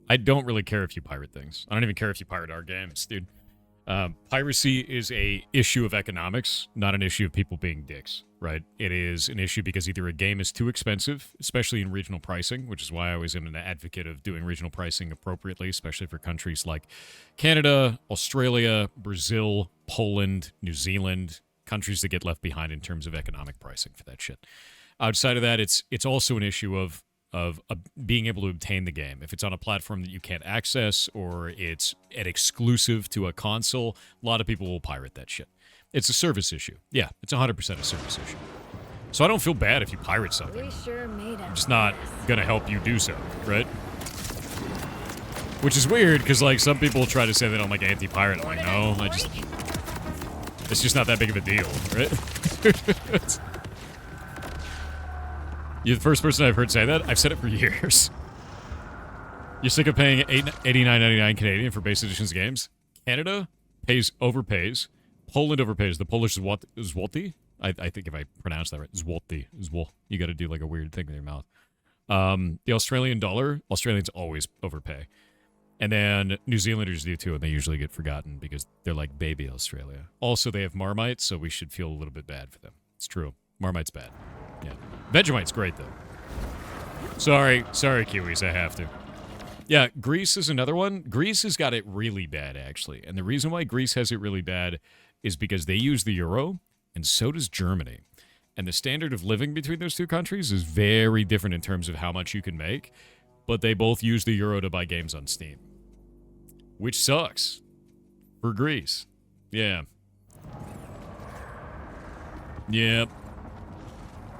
I don't really care if you pirate things. I don't even care if you pirate our games, dude. Piracy is a issue of economics, not an issue of people being dicks, right? It is an issue because either a game is too expensive, especially in regional pricing, which is why I always am an advocate of doing regional pricing appropriately, especially for countries like Canada, Australia, Brazil, Poland, New Zealand, countries that get left behind in terms of economic pricing for that shit. Outside of that, it's also an issue of being able to obtain the game. If it's on a platform that you can't access or it's an exclusive to a console, a lot of people will pirate that shit. It's a service issue. Yeah, it's 100% a service issue. So I don't feel bad if you pirate something. I'm just not going to help you do so, right? Which is weird because, like, some people try to say that I'm, like, anti-pirate. I'm like, no, it's just not that big of a deal, right? You're the first person I've heard say that. I've said it for years. You're sick of paying $89.99 Canadian for base editions games? Canada overpays. Poland overpays. The Polish złoty? I think if I pronounce that right. Złoty. You got to do like a weird thing with your mouth. The Australian dollar, Australians always overpay. And then New Zealanders do too, and they usually get forgotten because they're like baby Australia. Also, they have Marmite, so we should feel a little bit bad for them. It's true. Marmite's bad. Yeah. Vegemite's great, though. Sorry, Kiwis, I have to. Yeah, Greece is another one. Greece has got it really bad, actually. And the reason why Greece has it really bad is because they use the euro, and so does Germany. And the standard of living between those two countries is very different in terms of how much you can make, but they both use the euro to buy games on Steam. Which sucks. For Greece. Yeah. Yep.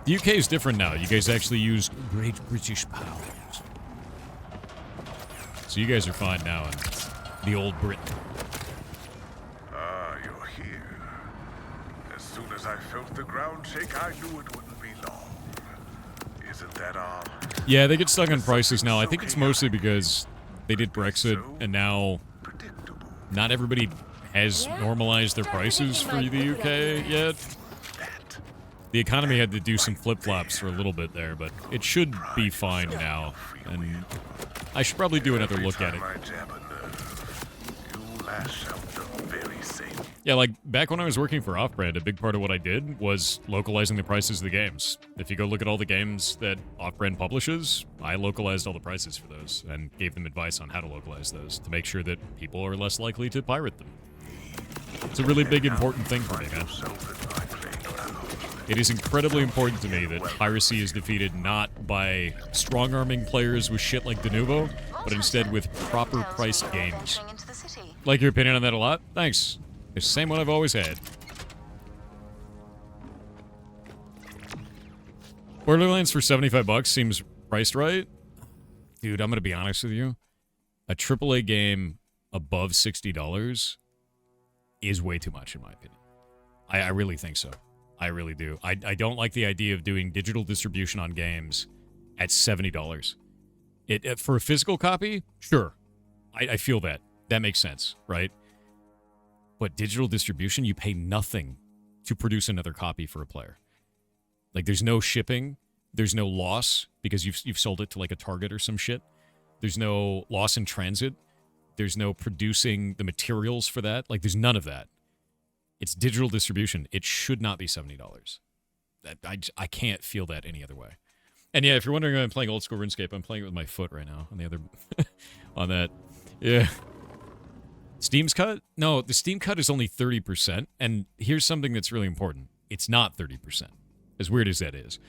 The UK is different now. You guys actually use Great British pounds. So you guys are fine now in the old Britain. Ah, you're here. As soon as I felt the ground shake, I knew it wouldn't be long. Isn't that all? Yeah, they get stuck on prices now. I think it's mostly because they did Brexit, and now not everybody has normalized their prices for the UK yet. The economy had to do some flip-flops for a little bit there, but it should be fine now. And I should probably do another look at it. Yeah, like, back when I was working for Off-Brand, a big part of what I did was localizing the prices of the games. If you go look at all the games that Off-Brand publishes, I localized all the prices for those and gave them advice on how to localize those to make sure that people are less likely to pirate them. It's a really big, important thing for me, man. It is incredibly important to me that piracy is defeated not by strong-arming players with shit like Denuvo, but instead with proper-priced games. Like your opinion on that a lot? Thanks. It's the same one I've always had. Borderlands for $75 seems priced right. Dude, I'm going to be honest with you. A AAA game above $60 is way too much, in my opinion. I really think so. I really do. I don't like the idea of doing digital distribution on games at $70. For a physical copy, sure. I feel that. That makes sense, right? But digital distribution, you pay nothing to produce another copy for a player. Like, there's no shipping. There's no loss because you've sold it to, like, a Target or some shit. There's no loss in transit. There's no producing the materials for that. Like, there's none of that. It's digital distribution. It should not be $70. I can't feel that any other way. And yeah, if you're wondering why I'm playing old school RuneScape, I'm playing it with my foot right now on the other... on that. Yeah. Steam's cut? No, the Steam cut is only 30%. And here's something that's really important. It's not 30%. As weird as that is.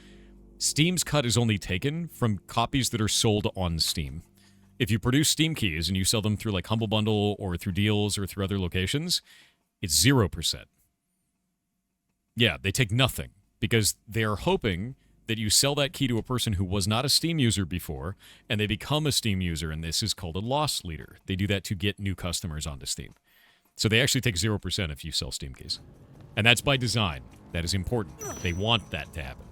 Steam's cut is only taken from copies that are sold on Steam. If you produce Steam keys and you sell them through like Humble Bundle or through deals or through other locations, it's 0%. Yeah, they take nothing because they are hoping that you sell that key to a person who was not a Steam user before and they become a Steam user, and this is called a loss leader. They do that to get new customers onto Steam. So they actually take 0% if you sell Steam keys. And that's by design. That is important. They want that to happen.